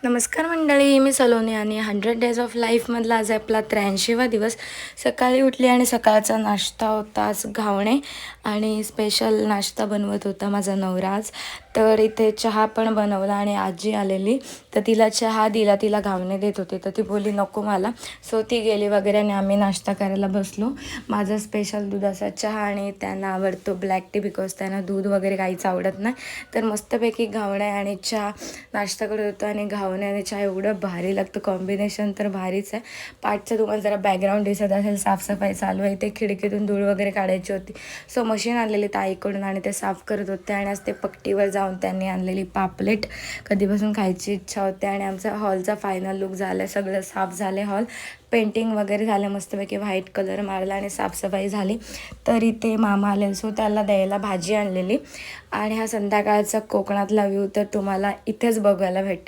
नमस्कार मंडळी, मी सलोनी आणि 100 डेज ऑफ लाईफमधला आज आपला 83वा दिवस. सकाळी उठली आणि सकाळचा नाश्ता होता आज घावणे आणि स्पेशल नाश्ता बनवत होता माझा नवरा आज. तर इथे चहा पण बनवला आणि आजी आलेली तर तिला चहा दिला, तिला घावणे देत होते तर ती बोलली नको मला. सो ती गेली वगैरे आणि आम्ही नाश्ता करायला बसलो. माझा स्पेशल दुधाचा चहा आणि त्यांना आवडतो ब्लॅक टी बिकॉज त्यांना दूध वगैरे काहीच आवडत नाही. तर मस्तपैकी घावणे आणि चहा नाश्ता करत होतो आणि घावणे आणि चहा एवढं भारी लागतं, कॉम्बिनेशन तर भारीच आहे. पाठचं तुम्हाला जरा बॅकग्राऊंड दिसत असेल, साफसफाई चालू आहे. ते खिडकीतून धूळ वगैरे काढायची होती. सो मशीन आणलेली ताईकडून आणि ते साफ करत होते आणि आज ते पट्टीवर जाऊन त्यांनी आणलेली पापलेट कधीपासून खायची इच्छा होते. आणि आमचा हॉलचा फायनल लुक झाला आहे, सगळं साफ झालं हॉल, पेंटिंग वगैरे झालं, मस्तपैकी व्हाईट कलर मारला आणि साफसफाई झाली. तर इथे मामा आले सो त्याला द्यायला भाजी आणलेली. आणि हा संध्याकाळचा कोकणातला व्ह्यू तर तुम्हाला इथेच बघायला भेटेल.